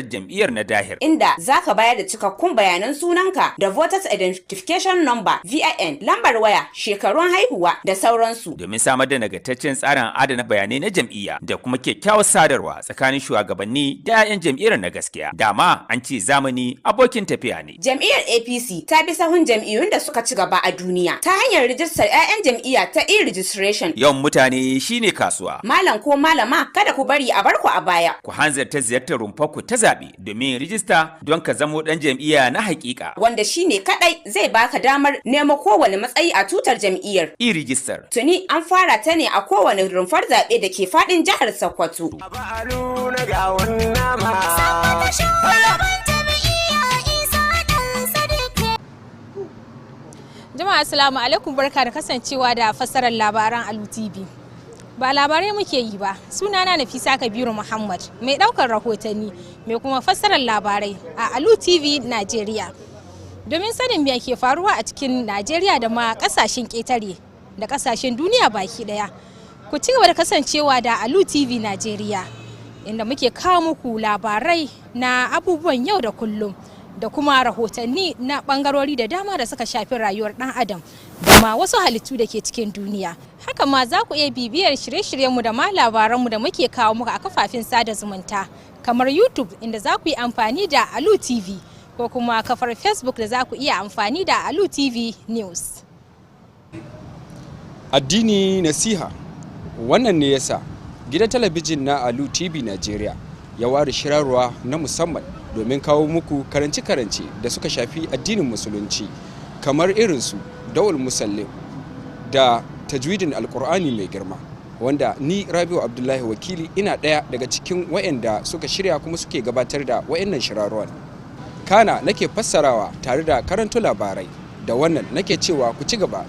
jam'iyyar na dahir. Inda zaka bayar da cikakkun bayanan sunanka da Voters Identification Number VIN, lambar waya, shekarun haihuwa da sauransu. Domin samar da nagartaccen tsarin adana bayanai na jam'iyya da kuma kyakkyawar sadarwa tsakanin shugabanni da 'ya'yan jam'iyyar na gaskiya. Dama an ce zamani abokin tafiya ne. Jam'iyyar APC ta bi sahun jam'iyyun da suka ci gaba a duniya ta hanyar rijistar 'ya'yan jam'iyya ta e-registration. Yawan mutane shine kasuwa. Malam ko malama, kada ku bari a barku a baya. Ku hanzarta ziyartar rumfarku ta zaɓe domin rijista don ka zamo ɗan jam'iyya na haƙiƙa. Wanda shine kaɗai zai baka damar nemo kowane matsayi a tutar jam'iyyar. E-register. Tuni an fara ta ne a kowane rumfar zaɓe da ke faɗin jihar Sokoto. Jama'a assalamu alaikum, barka da kasancewa da fassarar labaran Alu Tv. Ba labarai muke yi ba, sunana Nafisa Kabiru Muhammad, mai daukar rahotanni, mai kuma fassarar labarai a Alu TV Najeriya. Domin sanin me ke faruwa a cikin Najeriya da ma kasashen ƙetare da kasashen duniya baki daya. Ku ci gaba da kasancewa da Alu TV Najeriya, inda muke kawo muku labarai na abubuwan yau da kullum, da kuma rahotanni na bangarori da dama da suka shafi rayuwar dan adam da ma wasu halittu da ke cikin duniya. Haka ma za ku iya bibiyar shirye-shiryenmu da ma labaranmu da muke kawo muku a kafafen sada zumunta kamar YouTube, inda za ku yi amfani da Alu TV, ko kuma kafar Facebook da za ku iya amfani da Alu TV News. Addini nasiha. Wannan ne yasa gidan talabijin na Alu TV Najeriya ya ware shirarwa na musamman domin kawo muku karance-karance da suka shafi addinin musulunci, kamar irinsu dawul musallin da tajwidin alkur'ani mai girma, wanda ni Rabiu Abdullahi Wakili ina ɗaya daga cikin wayanda suka shirya kuma suke gabatar da wayannan shirarwan. Kana nake fassarawa tare da karanto labarai, da wannan nake cewa ku ci gaba.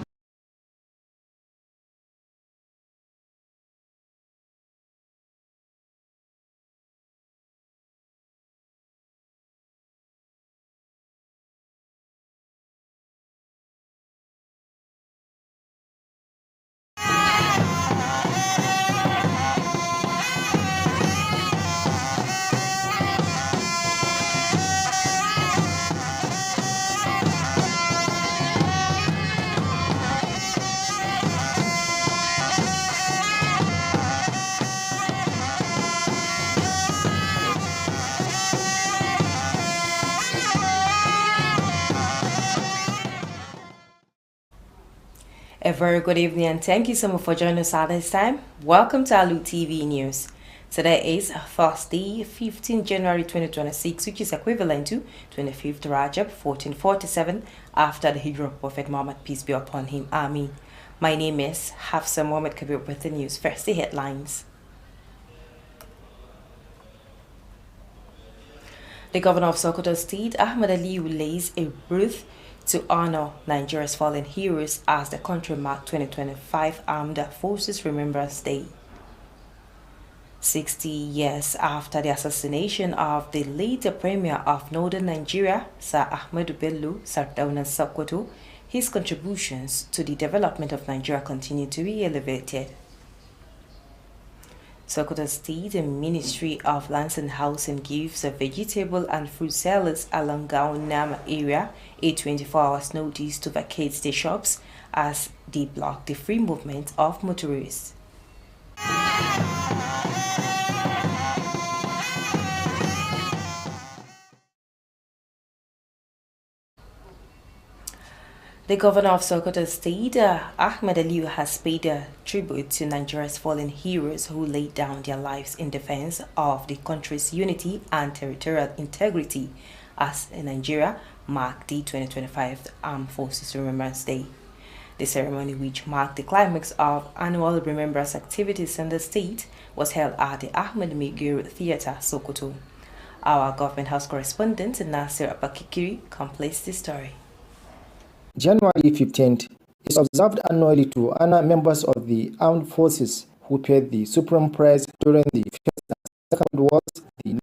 A very good evening and thank you so much for joining us at this time. Welcome to Alu TV News. Today is Thursday, 15 January 2026, which is equivalent to 25th Rajab 1447 after the Hijrah of Prophet Muhammad, peace be upon him. Ameen. My name is Hafsa Mohammed Kabir with the news. First, the headlines. The governor of Sokoto State, Ahmed Ali, lays a wreath to honor Nigeria's fallen heroes as the country marked 2025 Armed Forces Remembrance Day. 60 years after the assassination of the late Premier of Northern Nigeria, Sir Ahmed Bello Sardauna Sokoto, his contributions to the development of Nigeria continue to be elevated. Sokoto State Ministry of Lands and Housing gives vegetable and fruit sellers along Gaunama area a 24-hour notice to vacate their shops as they block the free movement of motorists. The governor of Sokoto State, Ahmed Aliu, has paid a tribute to Nigeria's fallen heroes who laid down their lives in defense of the country's unity and territorial integrity as Nigeria marked the 2025 Armed Forces Remembrance Day. The ceremony, which marked the climax of annual remembrance activities in the state, was held at the Ahmed Megir Theatre, Sokoto. Our government house correspondent, Nasir Abakikiri, completes the story. January 15th is observed annually to honor members of the armed forces who paid the supreme price during the First and Second Wars, the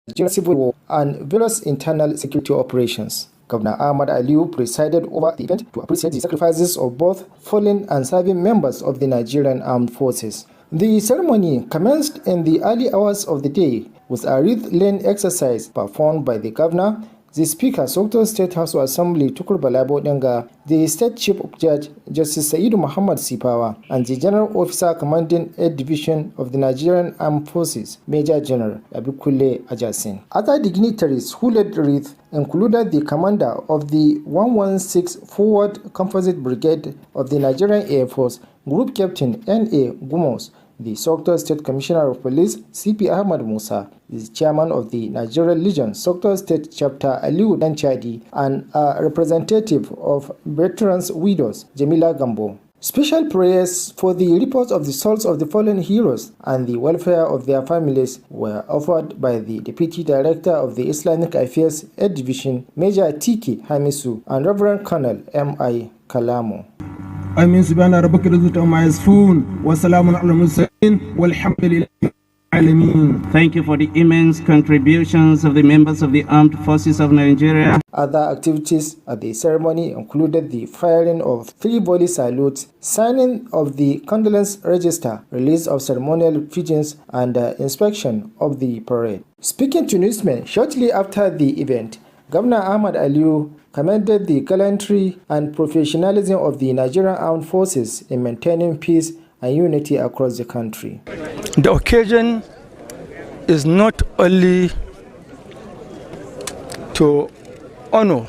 Nigerian Civil War, and various internal security operations. Governor Ahmad Aliu presided over the event to appreciate the sacrifices of both fallen and serving members of the Nigerian armed forces. The ceremony commenced in the early hours of the day with a wreath-laying exercise performed by the governor, the Speaker, Sokoto State House of Assembly Tukur Balabo Denga, the State Chief of Judge, Justice Saidu Muhammad Sipawa, and the General Officer Commanding 8th Division of the Nigerian Armed Forces, Major General Abikule Ajasin. Other dignitaries who led the wreath included the commander of the 116 Forward Composite Brigade of the Nigerian Air Force, Group Captain N.A. Gumos, the Sokoto State Commissioner of Police, CP Ahmad Musa, the chairman of the Nigerian Legion, Sokoto State Chapter, Alu Tv, and a representative of Veterans Widows, Jamila Gambo. Special prayers for the repose of the souls of the fallen heroes and the welfare of their families were offered by the Deputy Director of the Islamic Affairs 8th Division, Major Tiki Hamisu, and Reverend Colonel M.I. Kalamo. آمين سبحان ربك رضوت ما يصفون وسلام على المرسلين والحمد لله العالمين. Thank you for the immense contributions of the members of the Armed Forces of Nigeria. Other activities at the ceremony included the firing of 3 volley salutes, signing of the condolence register, release of ceremonial pigeons, and inspection of the parade. Speaking to newsmen shortly after the event, Governor Ahmad Aliyu commended the gallantry and professionalism of the Nigerian Armed Forces in maintaining peace and unity across the country. The occasion is not only to honor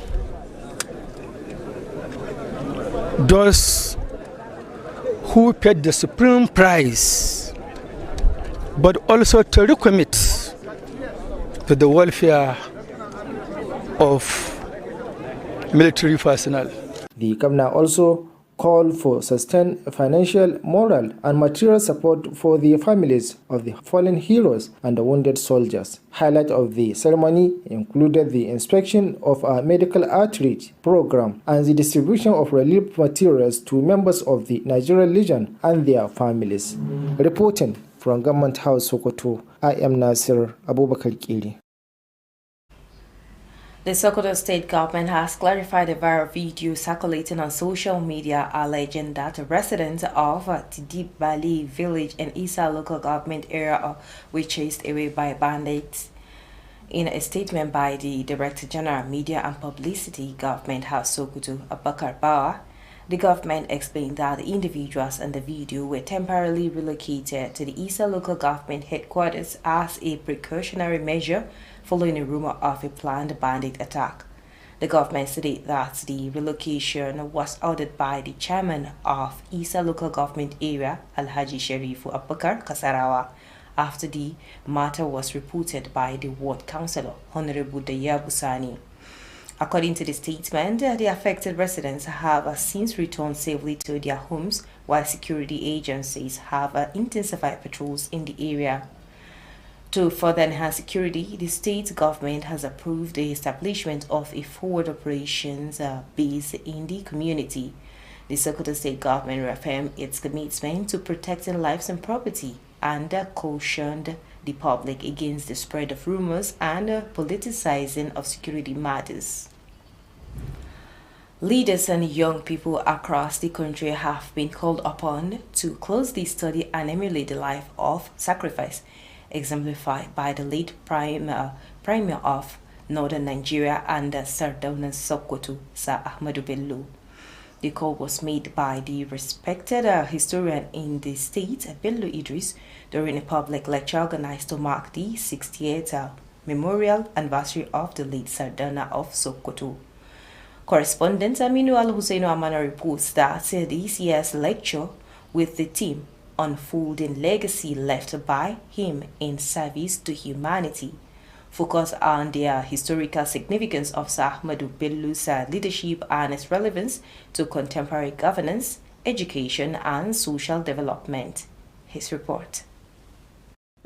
those who paid the supreme price, but also to recommit to the welfare of military personnel. The governor also called for sustained financial, moral, and material support for the families of the fallen heroes and the wounded soldiers. Highlight of the ceremony included the inspection of a medical outreach program and the distribution of relief materials to members of the Nigerian Legion and their families. Reporting from Government House, Sokoto, I am Nasir Abubakar Kiri. The Sokoto State government has clarified a viral video circulating on social media alleging that residents of Tidibali village in Isa local government area were chased away by bandits. In a statement by the Director General Media and Publicity, Government House Sokoto, Abakar Bawa, the government explained that the individuals in the video were temporarily relocated to the Isa local government headquarters as a precautionary measure following a rumor of a planned bandit attack. The government stated that the relocation was ordered by the chairman of Isa local government area, Alhaji Sherifu Abubakar Kasarawa, after the matter was reported by the ward councillor, Honorable Daya Busani. According to the statement, the affected residents have since returned safely to their homes, while security agencies have intensified patrols in the area. To further enhance security, the state government has approved the establishment of a forward operations base in the community. The Sokoto state government reaffirmed its commitment to protecting lives and property and cautioned the public against the spread of rumors and politicizing of security matters. Leaders and young people across the country have been called upon to closely study and emulate the life of sacrifice, exemplified by the late Premier of Northern Nigeria and Sardauna Sokoto, Sir Ahmadu Bello. The call was made by the respected historian in the state, Bello Idris, during a public lecture organized to mark the 68th memorial anniversary of the late Sardauna of Sokoto. Correspondent Aminu Al-Hussein Amana reports that this year's lecture with the theme Unfolding Legacy Left by Him in Service to Humanity focus on the historical significance of Sir Ahmadu Bello's leadership and its relevance to contemporary governance, education, and social development. His report.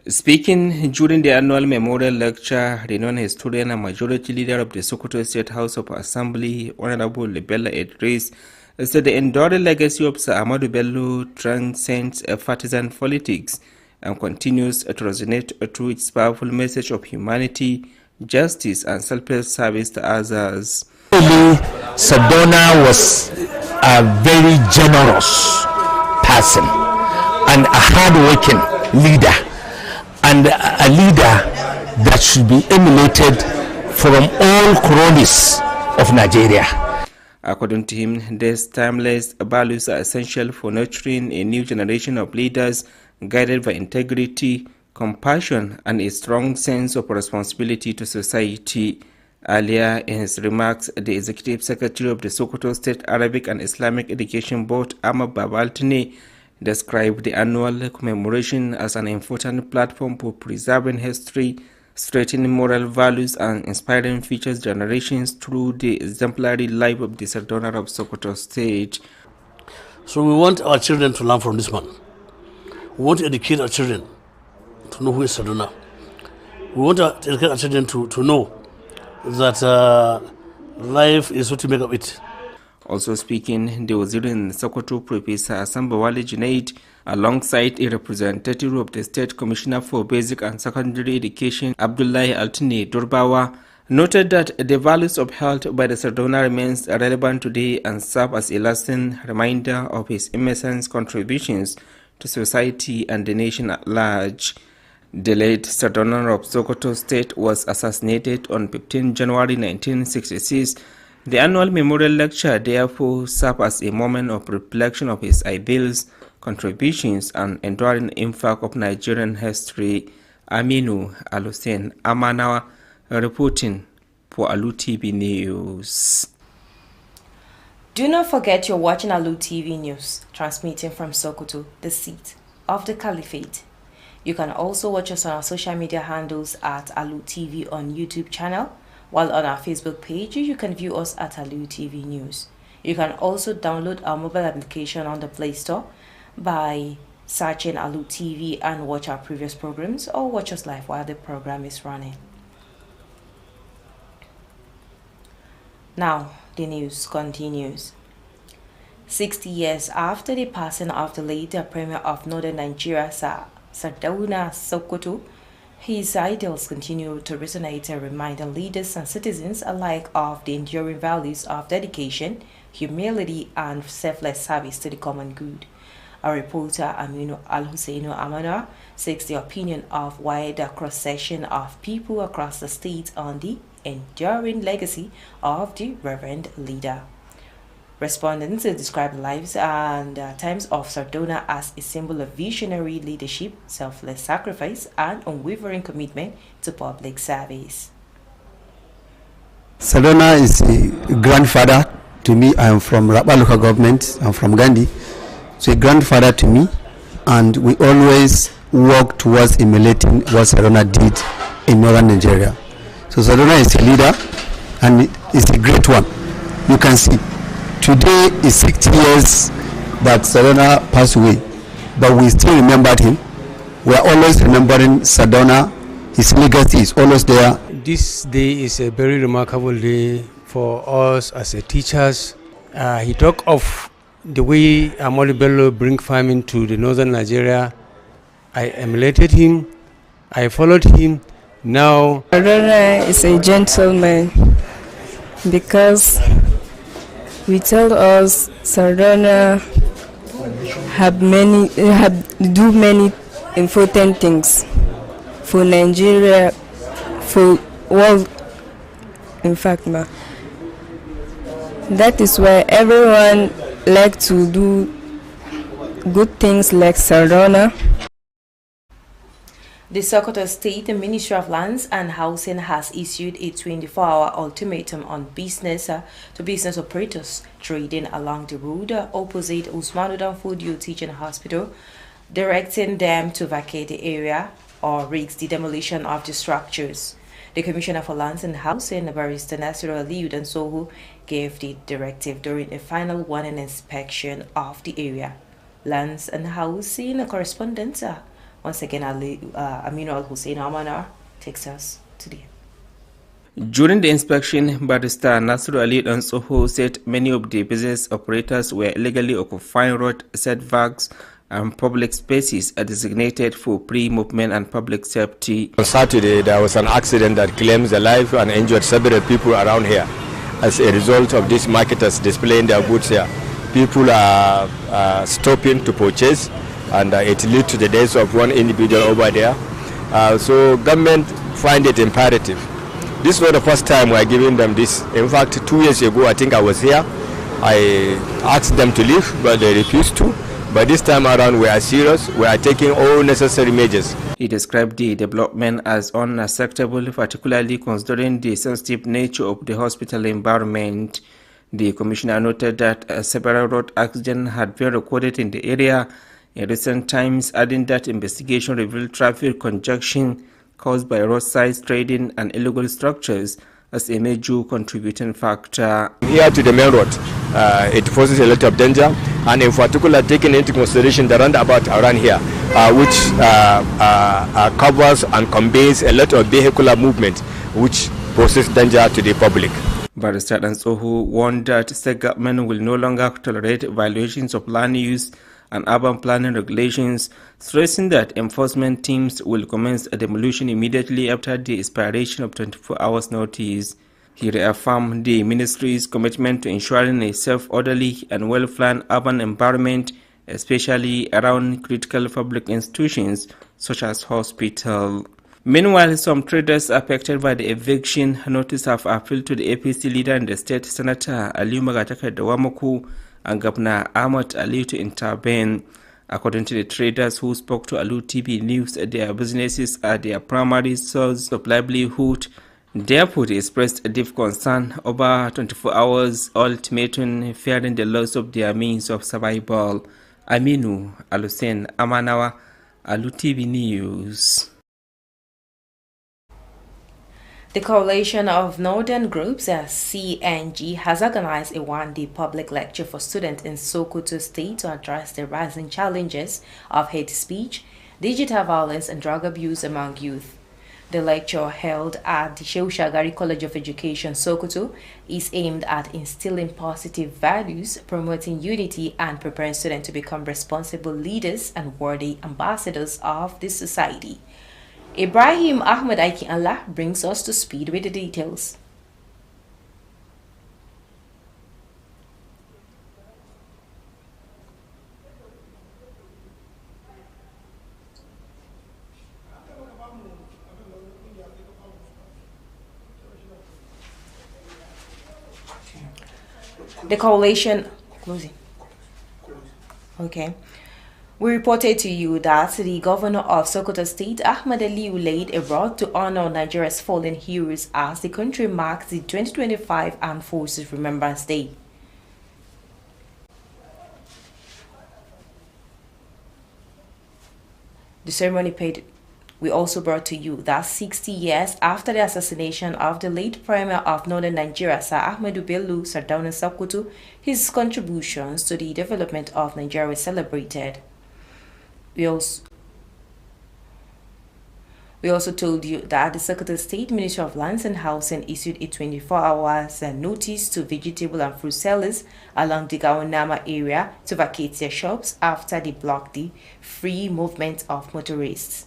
Speaking during the annual memorial lecture, renowned historian and majority leader of the Sokoto State House of Assembly, Honorable Bello Idris, said the enduring legacy of Sir Ahmadu Bello transcends partisan politics and continues to resonate through its powerful message of humanity, justice, and selfless service to others. Sardauna was a very generous person, and a hard-working leader, and a leader that should be emulated from all cronies of Nigeria. According to him, these timeless values are essential for nurturing a new generation of leaders guided by integrity, compassion, and a strong sense of responsibility to society. Earlier in his remarks, the Executive Secretary of the Sokoto State Arabic and Islamic Education Board, Ahmad Babaltine, described the annual commemoration as an important platform for preserving history, strengthening moral values, and inspiring future generations through the exemplary life of the Sardauna of Sokoto State. So we want our children to learn from this man. We want to educate our children to know who is Sardauna. We want to educate our children to know that life is what you make of it. Also speaking, the Wazir in Sokoto, Professor Asambawale Junaid, alongside a representative of the State Commissioner for Basic and Secondary Education, Abdullahi Altine Durbawa, noted that the values upheld by the Sardauna remains relevant today and serve as a lasting reminder of his immense contributions to society and the nation at large. The late Sardauna of Sokoto State was assassinated on 15 January 1966. The annual memorial lecture therefore served as a moment of reflection of his ideals, contributions, and enduring impact of Nigerian history. Aminu Alusen Amanawa reporting for Alu TV News. Do not forget you're watching Alu TV News, transmitting from Sokoto, the seat of the Caliphate. You can also watch us on our social media handles at Alu TV on YouTube channel, while on our Facebook page you can view us at Alu TV News. You can also download our mobile application on the Play Store by searching Alu TV and watch our previous programs, or watch us live while the program is running. Now the news continues. 60 years after the passing of the late Premier of Northern Nigeria, Sardauna Sokoto, his ideals continue to resonate and reminding leaders and citizens alike of the enduring values of dedication, humility, and selfless service to the common good. Our reporter Aminu Al-Husseinu Amana seeks the opinion of wider cross-section of people across the state on the enduring legacy of the reverend leader. Respondents describe the lives and times of Sardauna as a symbol of visionary leadership, selfless sacrifice, and unwavering commitment to public service. Sardauna is a grandfather to me. I am from Raba local government. I'm from Gandhi. So a grandfather to me, and we always work towards emulating what Sardauna did in northern Nigeria. So Sardauna is a leader, and it's a great one. You can see today is 60 years that Sardauna passed away, but we still remembered him. We are always remembering Sardauna. His legacy is always there. This day is a very remarkable day for us as a teachers. He talked of the way Ahmadu Bello bring farming to the northern Nigeria. I emulated him. I followed him. Now Sardauna is a gentleman because we tell us Sardauna do many important things for Nigeria, for world. In fact, that is why everyone like to do good things like Sardauna. The Sokoto State Ministry of Lands and Housing has issued a 24-hour ultimatum on business operators trading along the road opposite Usmanu Danfodio Teaching Hospital, directing them to vacate the area or risk the demolition of the structures. The Commissioner for Lands and Housing, Barrister Nasiru Aliyu Dansohu, gave the directive during a final warning inspection of the area. Lands and Housing correspondent once again, Aminu Al-Hussein Amana takes us to the. During the inspection, Barrister Nasiru Ali Dansoho said many of the business operators were illegally occupying road setbacks and public spaces are designated for pre-movement and public safety. On Saturday, there was an accident that claims the life and injured several people around here as a result of these marketers displaying their goods here. People are stopping to purchase and it led to the death of one individual over there. So government find it imperative. This was the first time we are giving them this. In fact, 2 years ago, I think I was here. I asked them to leave, but they refused to. But this time around, we are serious. We are taking all necessary measures. He described the development as unacceptable, particularly considering the sensitive nature of the hospital environment. The commissioner noted that several road accidents had been recorded in the area in recent times, adding that investigation revealed traffic congestion caused by roadside trading and illegal structures as a major contributing factor. Here to the main road, it poses a lot of danger, and in particular taking into consideration the roundabout around here, which covers and conveys a lot of vehicular movement, which poses danger to the public. Barrister Dansoho warned that state government will no longer tolerate violations of land use and urban planning regulations, stressing that enforcement teams will commence a demolition immediately after the expiration of 24 hours notice. He reaffirmed the ministry's commitment to ensuring a safe, orderly and well-planned urban environment, especially around critical public institutions such as hospitals. Meanwhile, some traders affected by the eviction notice have appealed to the APC leader in the state, Senator Aliyu Dawamako, and Governor Ahmad Ali to intervene. According to the traders who spoke to Alu TV News, their businesses are their primary source of livelihood. Therefore, they expressed a deep concern over 24 hours ultimatum, fearing the loss of their means of survival. Aminu Alusen Amanawa, Alu TV News. The Coalition of Northern Groups, CNG, has organized a one-day public lecture for students in Sokoto State to address the rising challenges of hate speech, digital violence, and drug abuse among youth. The lecture, held at the Shehu Shagari College of Education, Sokoto, is aimed at instilling positive values, promoting unity, and preparing students to become responsible leaders and worthy ambassadors of the society. Ibrahim Ahmed Aiki Allah brings us to speed with the details. The coalition closing. Okay. We reported to you that the governor of Sokoto State, Ahmed Aliyu, laid a rod to honor Nigeria's fallen heroes as the country marks the 2025 Armed Forces Remembrance Day. The ceremony paid. We also brought to you that 60 years after the assassination of the late Premier of Northern Nigeria, Sir Ahmadu Bello Sardauna Sokoto, his contributions to the development of Nigeria were celebrated. We also told you that the Sokoto State Ministry of Lands and Housing issued a 24-hour notice to vegetable and fruit sellers along the Gawanama area to vacate their shops after they blocked the free movement of motorists.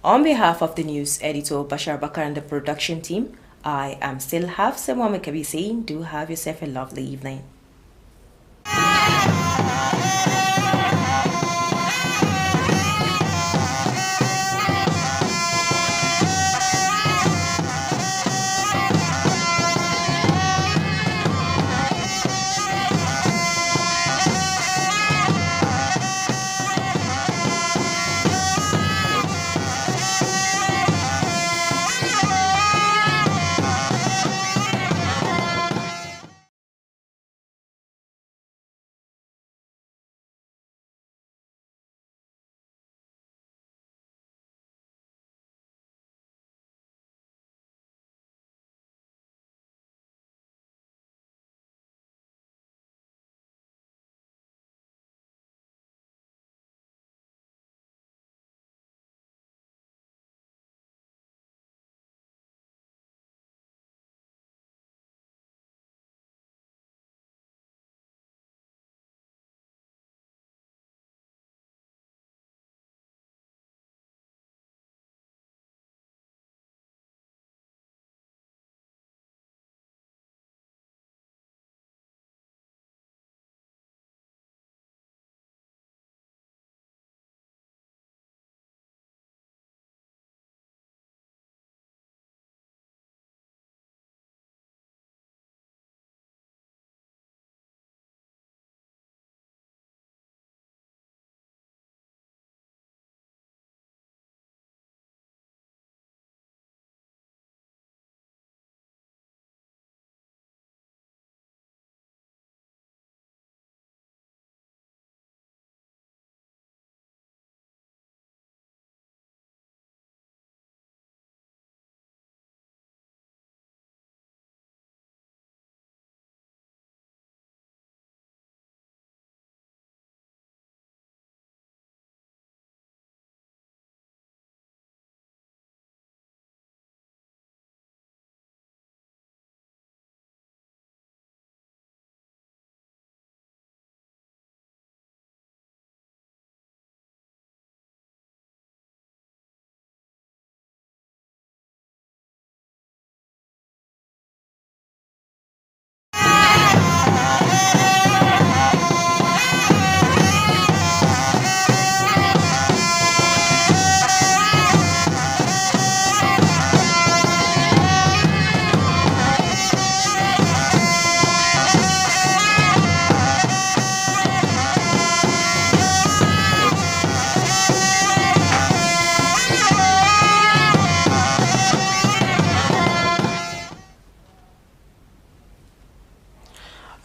On behalf of the news editor Bashar Bakar and the production team, I am still Hafsa Mohamed Kabi saying, do have yourself a lovely evening.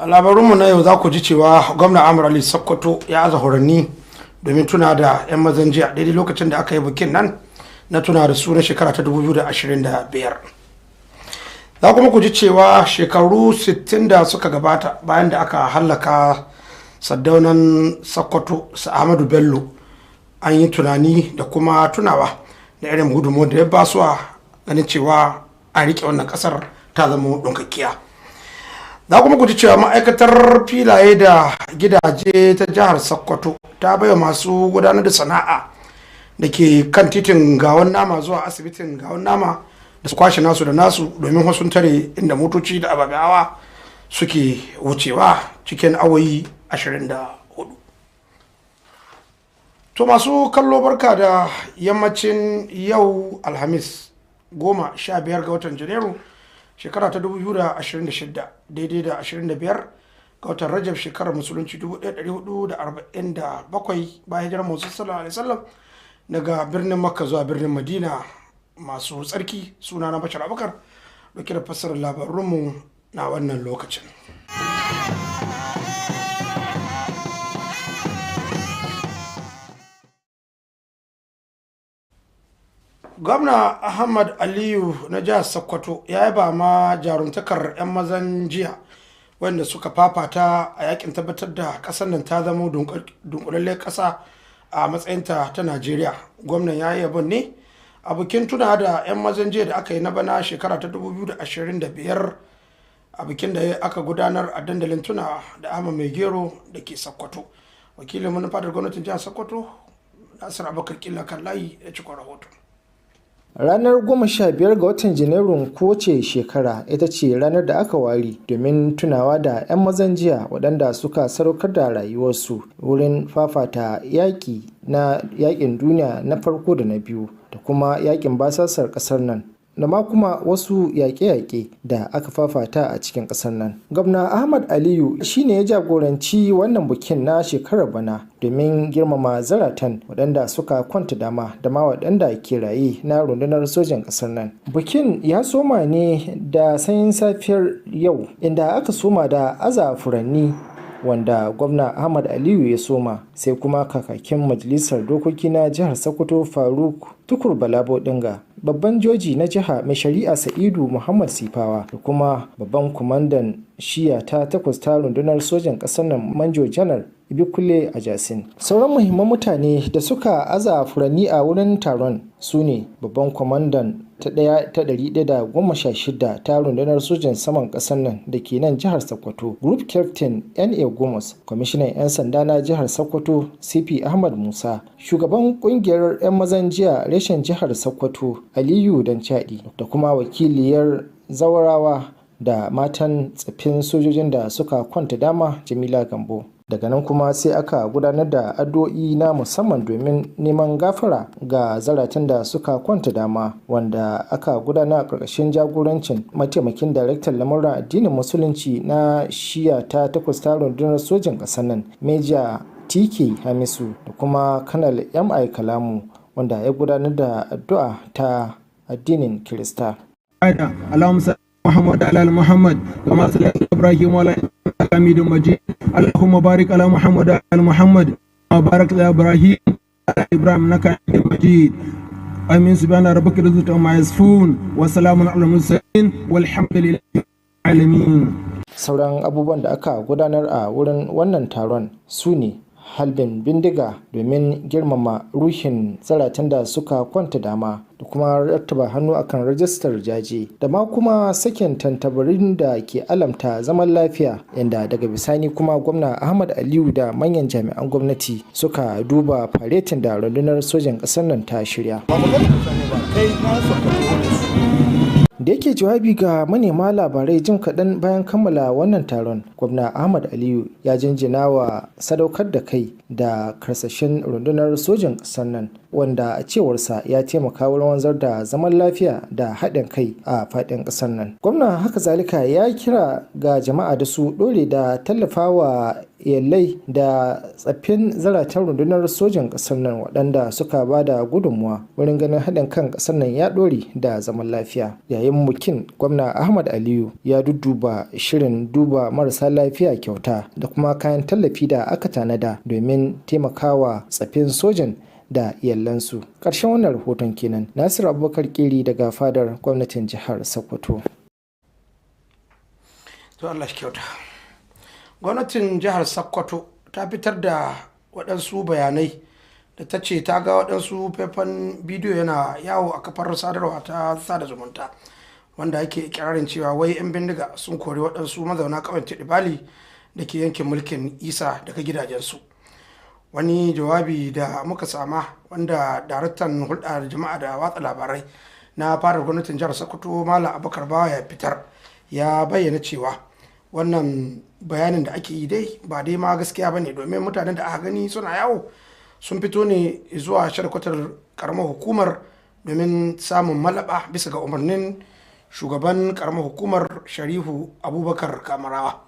A labarunmu na yau za ku ji cewa gwamna Amur Ali Sokoto ya aza horanni domin tuna da 'yan mazan jiya daidai lokacin da aka yi bikin nan na tuna da su na shekara ta 2025. Za kuma ku ji cewa shekaru 60 da suka gabata bayan da aka hallaka Saddaunan Sokoto su Ahmadu Bello, an yi tunani da kuma tunawa da irin gudunmuwar da ya ba su a ganin cewa a riƙe wannan ƙasar ta zama ɗunkakkiya. Za kuma guji cewa ma'aikatar filaye da gidaje ta jihar Sokoto ta baiwa masu gudanar da sana'a da ke kan titin Gawan Nama zuwa asibitin Gawan Nama da su kwashe nasu da nasu domin wasu tare inda motoci da ababen hawa suke wucewa cikin awoyi 24. To masu kallo, barka da yammacin yau Alhamis 15 ga watan Janairu shekara ta 2026 daidai da 25 ga watan Rajab shekarar musulunci 1447 bayan jiran Musa sallallahu alaihi wasallam daga birnin Makka zuwa birnin Madina masu tsarki. Suna na Bashar Abubakar dauke da fassarar labarunmu na wannan lokacin. Gwamna Ahmad Aliyu na jihar Sokoto ya yaba ma jarumtakar 'yan mazan jiya wanda suka fafata a yakin tabbatar da kasar nan ta zama dunkulalle kasa a matsayinta ta Najeriya. Gwamnan ya yi yabon ne a bikin tuna da 'yan mazan jiya da aka yi na bana shekara ta 2025 a bikin da aka gudanar a dandalin tuna da Ahmad Mai Gero da ke Sokoto. Wakilin manufadar gwamnatin jihar Sokoto Nasir Abubakar Killa kan layi ya ci rahoton. Ranar 15 ga watan Janairun kowace shekara ita ce ranar da aka ware domin tunawa da 'yan mazan jiya waɗanda suka sadaukar da rayuwarsu wurin fafata yaƙi na yaƙin duniya na farko da na biyu da kuma yaƙin basasar ƙasar nan da ma kuma wasu yaƙe-yaƙe da aka fafata a cikin ƙasar nan. Gwamna Ahmad Aliyu shine ya jagoranci wannan bikin na shekarar bana domin girmama zaratan waɗanda suka kwanta dama da ma waɗanda ke raye na rundunar sojan ƙasar nan. Bikin ya soma ne da sanyin safiyar yau inda aka soma da aza furanni wanda gwamna Ahmad Aliyu ya soma, sai kuma kakakin majalisar dokoki na jihar Sokoto Faruk Tukur Balabo Dinga, babban joji na jiha mai shari'a Sa'idu Muhammad Sifawa da kuma babban kwamandan shiya ta 8 ta rundunar sojan ƙasar nan Manjo Janar Ibikule Ajasin. Sauran muhimman mutane da suka aza furanni a wurin taron su ne babban kwamandan ta 116 ta rundunar sojan saman ƙasar nan da ke nan jihar Sokoto, Group Captain N.A. Gomos, kwamishinan 'yan sanda na jihar Sokoto CP Ahmad Musa, shugaban kungiyar 'yan mazan jiya reshen jihar Sokoto Aliyu Danchadi da kuma wakiliyar zawarawa da matan tsaffin sojojin da suka kwanta dama Jamila Gambo. Daga nan kuma sai aka gudanar da addu'o'i na musamman domin neman gafara ga zaratan da suka kwanta dama, wanda aka gudana a ƙarƙashin jagorancin mataimakin daraktan lamuran addinin musulunci na shiya ta 8 ta rundunar sojan ƙasar nan Meja TK Hamisu da kuma Kanal MI Kalamu, wanda ya gudanar da addu'a ta addinin Kirista. محمد على محمد كما صلى ابراهيم وعلى حميد مجيد اللهم بارك على محمد على محمد وبارك على ابراهيم على ابراهيم انك حميد مجيد امين. سبحان ربك رب العزه عما يصفون وسلام على المرسلين والحمد لله رب العالمين. Sauran abubuwan da aka gudanar a wurin wannan taron su ne halbin bindiga domin girmama ruhin zaratan da suka kwanta dama da kuma rattaba hannu akan rajistar jaje da ma kuma sakin tantabarin da ke alamta zaman lafiya, inda daga bisani kuma gwamna Ahmad Aliyu da manyan jami'an gwamnati suka duba faretin da rundunar sojan ƙasar nan ta shirya. Da yake jawabi ga manema labarai jim kaɗan bayan kammala wannan taron, gwamna Ahmad Aliyu ya jinjina wa sadaukar da kai da karsashin rundunar sojan ƙasar nan, wanda a cewarsa ya taimaka wurin wanzar da zaman lafiya da haɗin kai a faɗin ƙasar nan. Gwamna haka zalika ya kira ga jama'a da su ɗore da tallafa wa iyalai da tsaffin zaratan rundunar sojan ƙasar nan waɗanda suka ba da gudunmuwa wurin ganin haɗin kan ƙasar nan ya ɗore da zaman lafiya. Yayin bukin, gwamna Ahmad Aliyu ya dudduba shirin duba marasa lafiya kyauta da kuma kayan tallafi da aka tanada domin taimakawa tsaffin sojan da iyalansu. Ƙarshen wannan rahoton kenan. Nasiru Abubakar Kiri daga fadar gwamnatin jihar Sokoto. To Allah shi kyauta. Gwamnatin jihar Sokoto ta fitar da waɗansu bayanai da ta ce ta ga waɗansu faifan bidiyo yana yawo a kafar sadarwa ta sada zumunta wanda ake ikirarin cewa wai 'yan bindiga sun kori waɗansu mazauna ƙauyen Tidibali da ke yankin mulkin Isa daga gidajensu. Wani jawabi da muka sama wanda daraktan hulɗar jama'a da watsa labarai na fadar gwamnatin jihar Sokoto Malam Abubakar Bawa ya fitar ya bayyana cewa wannan bayanin da ake yi dai ba dai ma gaskiya ba ne, domin mutanen da aka gani suna yawo sun fito ne zuwa sharkwatar karamar hukumar domin samun malaba bisa ga umarnin shugaban karamar hukumar Sharifu Abubakar Kamarawa.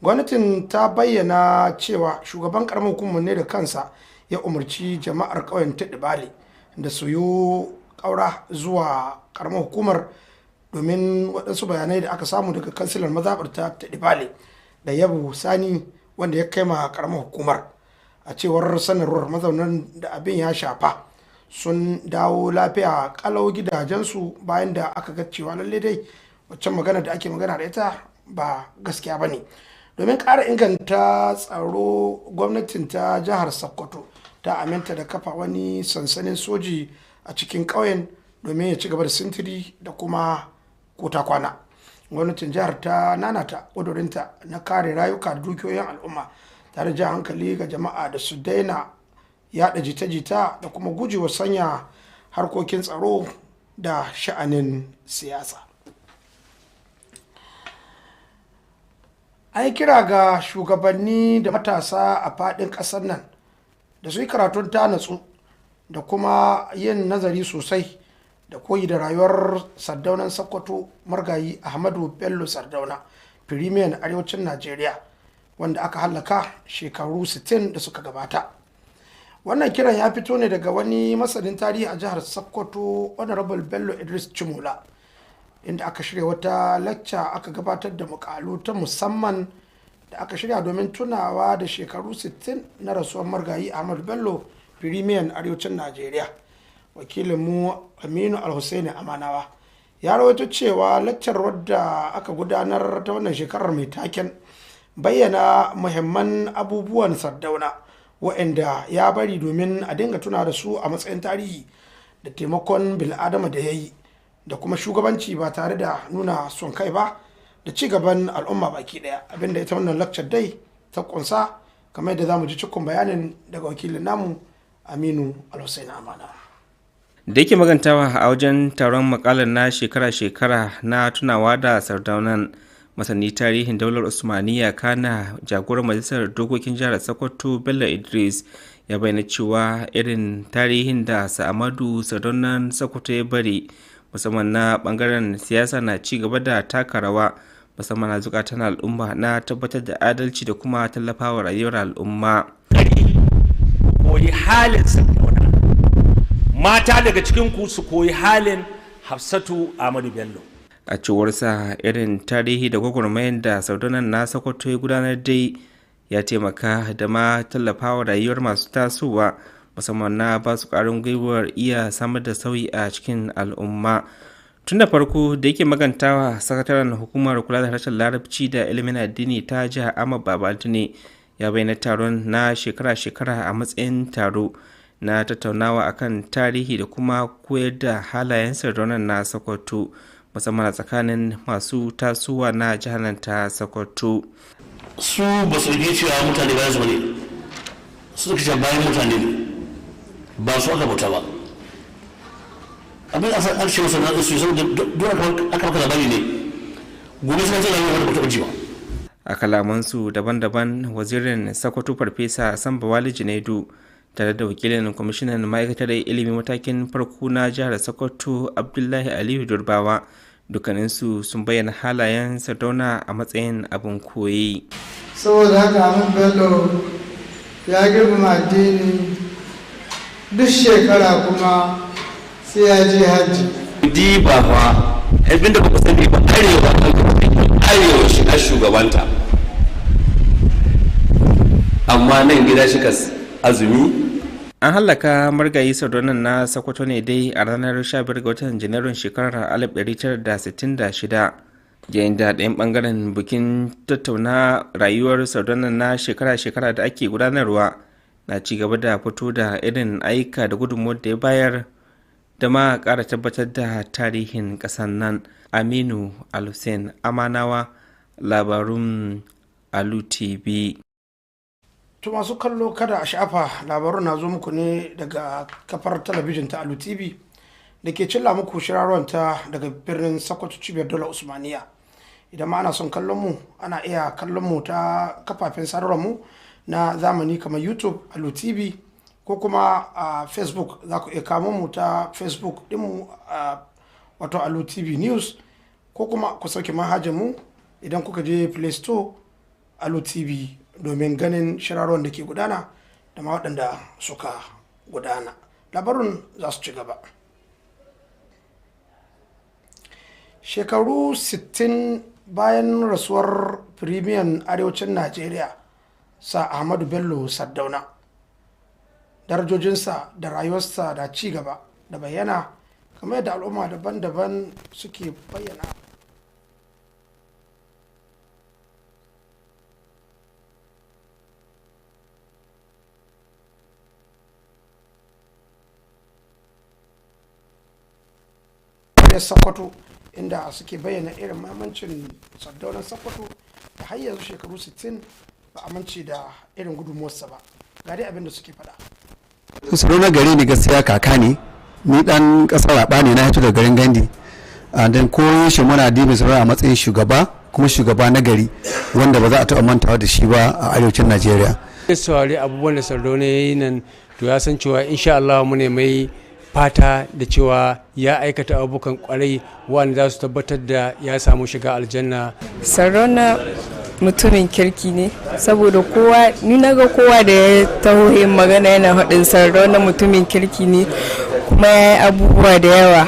Gwamnatin ta bayyana cewa shugaban karamar hukumar ne da kansa ya umarci jama'ar ƙauyen Tidibali da su yi ƙaura zuwa karamar hukumar domin waɗansu bayanai da aka samu daga kansilar mazaɓar ta Tidibali da Yabu Sani wanda ya kai ma karamar hukumar. A cewar sanarwar, mazaunan da abin ya shafa sun dawo lafiya kalau gidajensu bayan da aka ga cewa lalle dai waccan magana da ake magana da ita ba gaskiya ba ne. Domin ƙara inganta tsaro, gwamnatin ta jihar Sokoto ta aminta da kafa wani sansanin soji a cikin ƙauyen domin ya ci gaba da sintiri da kuma kota kwana. Gwamnatin jihar ta nanata ƙudurinta na kare rayuka da dukiyoyin al'umma tare da hankali ga jama'a da su daina yada jita-jita da kuma gujewa sanya harkokin tsaro da sha'anin siyasa. An yi kira ga shugabanni da matasa a faɗin ƙasar nan da su yi karatun ta natsu da kuma yin nazari sosai da koyi da rayuwar sardaunan Sokoto Margayi Ahmadu Bello Sardauna, firimiyan arewacin Najeriya, wanda aka hallaka shekaru 60 da suka gabata. Wannan kiran ya fito ne daga wani masanin tarihi a jihar Sokoto, Honorable Bello Idris Chimola, inda aka shirya wata lacca aka gabatar da mukalu ta musamman da aka shirya domin tunawa da shekaru 60 na rasuwar Margayi Ahmadu Bello, firimiyan arewacin Najeriya. Wakilinmu Aminu Alhussaini Amanawa ya rawaito cewa laccar wadda aka gudanar ta wannan shekarar mai taken bayyana muhimman abubuwan Sardauna waɗanda ya bari domin a dinga tuna da su a matsayin tarihi da taimakon bil'adama da ya yi da kuma shugabanci ba tare da nuna son kai ba da ci gaban al'umma baki ɗaya, abinda ita wannan laccar dai ta kunsa, kamar yadda za mu ji cikin bayanin daga wakilin namu Aminu Alhussaini Amanawa. Da yake magantawa a wajen taron makalar na shekara-shekara na tunawa da Sardaunan, masani tarihin daular Usmaniya kana jagoran majalisar dokokin jihar Sokoto Bello Idris ya bayyana cewa irin tarihin da Sa'amadu Sardaunan Sokoto ya bari musamman na bangaren siyasa na ci gaba da taka rawa musamman na zukatan al'umma na tabbatar da adalci da kuma tallafawa rayuwar al'umma. Koyi halin Sardauna, mata daga cikin ku su koyi halin Hafsatu Ahmadu Bello. A cewarsa irin tarihi da gwagwarmayar da Sardaunan na Sokoto ya gudanar dai ya taimaka da ma tallafawa rayuwar masu tasowa musamman na ba su ƙarin gwiwar iya samar da sauyi a cikin al'umma. Tun da farko da yake magantawa sakataren hukumar kula da harshen larabci da ilimin addini ta jihar Ahmad Babaltune ya bayyana taron na shekara-shekara a matsayin taro na tattaunawa akan tarihi da kuma koyar da halayen Sardaunan na Sokoto musamman a tsakanin masu tasowa na jihar ta Sokoto. Su ba su rike cewa mutane bayan su bane, su suka ce bayan mutane ne, ba su aka bauta ba. Abin aka ce masa na su saboda duk aka maka labari ne, gobe suna ce labari wanda ba taɓa ji ba. A kalamansu daban-daban, wazirin Sokoto Farfesa Samba Wali Junaidu tare da wakilin kwamishinan ma'aikatar ilimin matakin farko na jihar Sokoto Abdullahi Aliyu Durbawa dukkaninsu sun bayyana halayen Sardauna a matsayin abin koyi. saboda haka Ahmad Bello ya girmama addini, duk shekara kuma sai ya je hajji. Diba fa abinda ba ku sani ba, arewa shi a shugabanta, amma nan gida shi ka azumi. An hallaka margayi Sardonan na Sokoto ne dai a ranar 15 ga watan Janairun shekarar 1966, yayin da ɗayan ɓangaren bikin tattauna rayuwar Sardonan na shekara-shekara da ake gudanarwa na ci gaba da fito da irin aika da gudunmuwar da ya bayar da ma ƙara tabbatar da tarihin ƙasar nan. Aminu Alhussein Amanawa, labarun Alu TV. To masu kallo kada a shafa, labarun na zo muku ne daga kafar talabijin ta Alu TV da ke cilla muku shirarwanta daga birnin Sokoto cibiyar Dole Usmaniya. Idan ma ana son kallon mu, ana iya kallon mu ta kafafen sadarwar mu na zamani kamar YouTube Alu TV, ko kuma a Facebook za ku iya kamo mu ta Facebook dinmu wato Alu TV News, ko kuma ku sauke manhajar mu idan kuka je Play Store Alu TV domin ganin shirarwan da ke gudana da ma waɗanda suka gudana. Labarun za su ci gaba. Shekaru 60 bayan rasuwar firimiyan arewacin Najeriya sa Ahmadu Bello Sardauna, darajojinsa da rayuwarsa da ci gaba da bayyana kamar yadda al'umma daban-daban suke bayyana. Sokoto, inda suke bayyana irin mahimmancin Sardaunan Sokoto da har yanzu shekaru 60 ba amince da irin gudunmuwarsa ba. Ga dai abin da suke faɗa. Sardauna gare ni gaskiya kaka ne, ni dan kasar Raba ne, na hito da garin Gandi, dan koyo shi muna dibin Sardauna a matsayin shugaba, kuma shugaba na gari wanda ba za a taɓa mantawa da shi ba a arewacin Najeriya. Saurari abubuwan da Sardauna ya yi nan, to ya san cewa insha Allah mu ne mai fata da cewa ya aikata abubuwan kwarai wanda za su tabbatar da ya samu shiga aljanna. Sardauna mutumin kirki ne, saboda kowa ni naga kowa da ya taho yin magana yana faɗin Sardauna mutumin kirki ne, kuma ya yi abubuwa da yawa.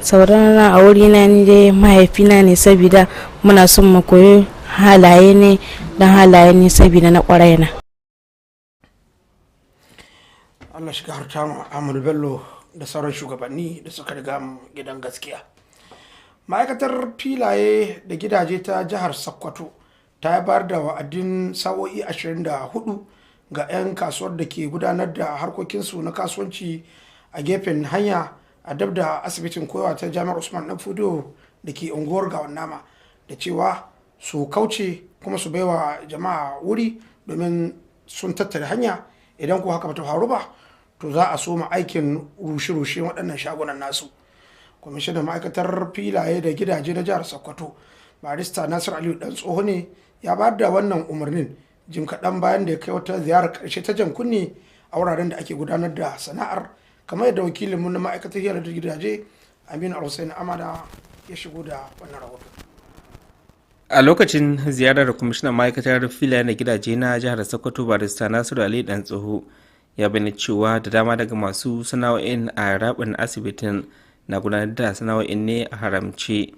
Sardauna a wurina ni dai mahaifina ne, saboda muna son mu koyi halaye ne, don halaye ne saboda na kwarai na. Allah shiga harta mu Ahmadu Bello da sauran shugabanni da suka riga mu gidan gaskiya. Ma'aikatar filaye da gidaje ta jihar Sokoto ta bayar da wa'adin sa'o'i 24 ga 'yan kasuwar da ke gudanar da harkokinsu na kasuwanci a gefen hanya a dab da asibitin koyawa ta jami'ar Usman Dan Fodio da ke unguwar Gawan Nama, da cewa su kauce kuma su baiwa jama'a wuri domin sun tattare hanya. Idan ko haka bata faru ba, to za a soma aikin rushe-rushe waɗannan shagunan nasu. Kwamishinan ma'aikatar filaye da gidaje na jihar Sokoto, barista Nasir Aliyu Dan Tsoho ne ya bayar da wannan umarnin jim kaɗan bayan da ya kai wata ziyarar ƙarshe ta jan kunne a wuraren da ake gudanar da sana'ar, kamar yadda wakilinmu na ma'aikatar hiyar da gidaje Aminu Hussein Amada ya shigo da wannan rahoto. A lokacin ziyarar kwamishinan ma'aikatar filaye da gidaje na jihar Sokoto, barista Nasiru Ali Dan Tsoho ya bayyana cewa da dama daga masu sana'o'in a rabin asibitin na gudanar da sana'o'in ne a haramce,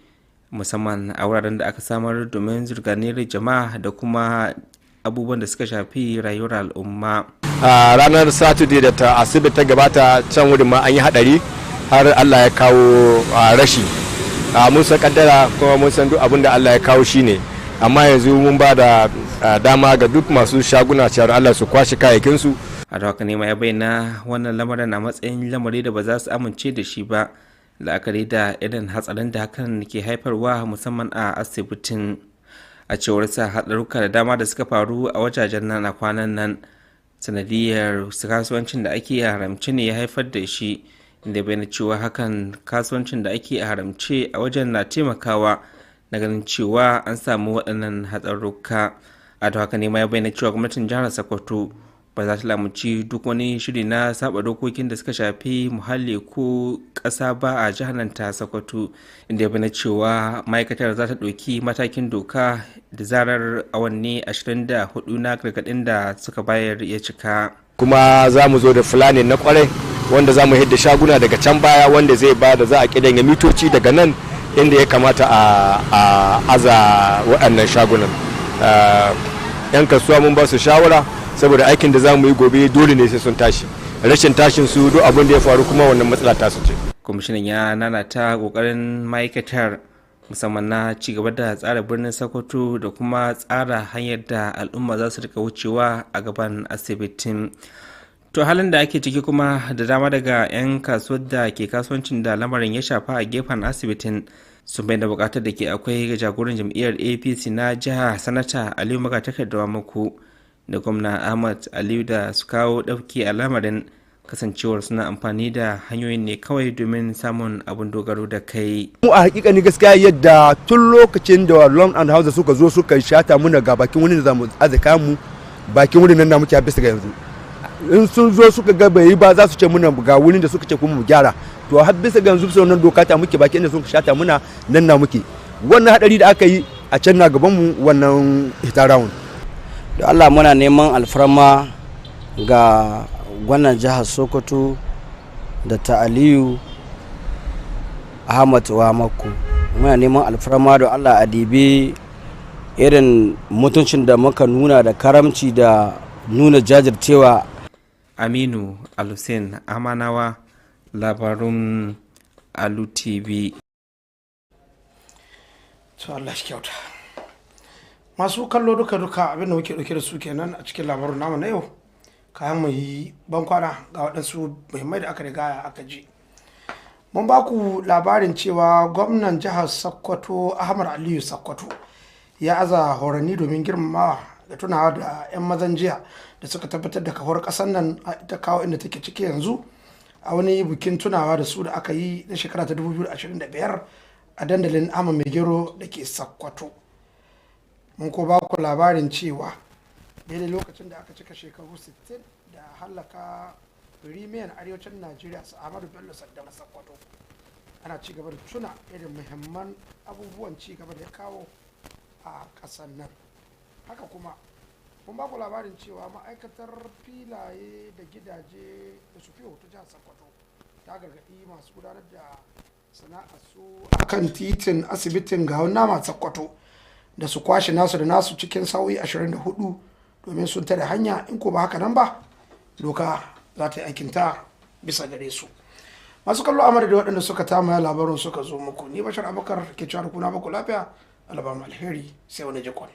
musamman a wuraren da aka samar domin zirganiyar jama'a da kuma abubuwan da suka shafi rayuwar al'umma. A ranar Saturday da ta asibiti ta gabata, can wurin ma an yi hadari har Allah ya kawo rashi. Mun san kaddara kuma mun san duk abin da Allah ya kawo shine, amma yanzu mun ba da dama ga duk masu shaguna cewa Allah su kwashe kayayyakinsu. A da haka ne ma ya bayyana wannan lamarin a matsayin lamari da ba za su amince da shi ba, la'akari da irin hatsarin da hakan ke haifarwa musamman a asibitin. A cewar sa, haɗaruka da dama da suka faru a wajajen nan a kwanan nan sanadiyar kasuwancin da ake haramce ne ya haifar da shi, inda bayyana cewa hakan kasuwancin da ake haramce a wajen na taimakawa na ganin cewa an samu waɗannan hatsarurruka. A da haka ne ma ya bayyana cewa gwamnatin jihar Sokoto ba za ta lamunci duk wani shiri na saba dokokin da suka shafi muhalli ko ƙasa ba a jihar nan ta Sokoto, inda ya bana cewa ma'aikatar za ta ɗauki matakin doka da zarar awanni 24 na gargaɗin da suka bayar ya cika. Kuma za mu zo da fulani na kwarai wanda za mu hidda shaguna daga can baya wanda zai ba da za a kidanya mitoci daga nan inda ya kamata a aza waɗannan shagunan. 'Yan kasuwa mun ba su shawara saboda aikin da za mu yi gobe dole ne sai sun tashi, rashin tashin su duk abin da ya faru kuma wannan matsala ta su ce. Kwamishinan ya nanata kokarin ma'aikatar musamman na cigaba da tsara birnin Sokoto da kuma tsara hanyar da al'umma za su rika wucewa a gaban asibitin. To halin da ake ciki kuma da dama daga 'yan kasuwar da ke kasuwancin da lamarin ya shafa a gefen asibitin sun bai da bukatar da ke akwai ga jagoran jam'iyyar APC na jiha sanata Aliyu Magatakarda Muku da gwamna Ahmad Aliyu da su kawo ɗauki a lamarin, kasancewar suna amfani da hanyoyin ne kawai domin samun abin dogaro da kai. Mu a hakikani gaskiya yadda tun lokacin da Long and House suka zo suka shata muna ga bakin wurin da zamu azaka mu, bakin wurin nan na muke bisa ga yanzu. In sun zo suka ga bai yi ba za su ce muna ga wurin da suka ce kuma mu gyara. To har bisa ga yanzu wannan doka ta muke bakin da suka shata muna nan na muke. Wannan hadari da aka yi a can na gaban mu wannan hitarawun. Da Allah muna neman alfarma ga gwanan jihar Sokoto da ta Aliyu Ahmad Makku, muna neman alfarma da Allah a dibi irin mutuncin da muka nuna da karamci da nuna jajircewa. Aminu Alusin Amanawa, labarun Alu TV. To Allah shi kyauta. Masu kallo duka abinda muke dauke da su kenan a cikin labarun namu na yau. Kayan mu yi bankwana ga waɗansu muhimmai da aka riga aka ji. Mun ba ku labarin cewa gwamnan jihar Sokoto Ahmad Aliyu Sokoto ya aza horani domin girmamawa da tunawa da 'yan mazan jiya da suka tabbatar da kawar ƙasar nan ta kawo inda take ciki yanzu a wani bikin tunawa da su da aka yi na shekara ta 2025 a dandalin Ama Mai Gero da ke Sokoto. Mun ko ba ku labarin cewa daidai lokacin da aka cika shekaru 60 da hallaka rimiyan arewacin Najeriya su Ahmadu Bello Saddam Sokoto, ana ci gaba da tuna irin muhimman abubuwan ci gaba da ya kawo a ƙasar nan. Haka kuma mun ba ku labarin cewa ma'aikatar filaye da gidaje da su fiye ta jihar Sokoto ta gargaɗi masu gudanar da sana'ar su a kan titin asibitin Gawon Nama Sokoto da su kwashe nasu da nasu cikin sa'o'i 24 domin sun tare hanya, in ko ba haka nan ba doka za ta yi aikinta bisa gare su. Masu kallo a madadin waɗanda suka tamaya labarin suka zo muku, ni Bashar Abubakar ke cewa kuna baku lafiya, alabama alheri sai wani jikon.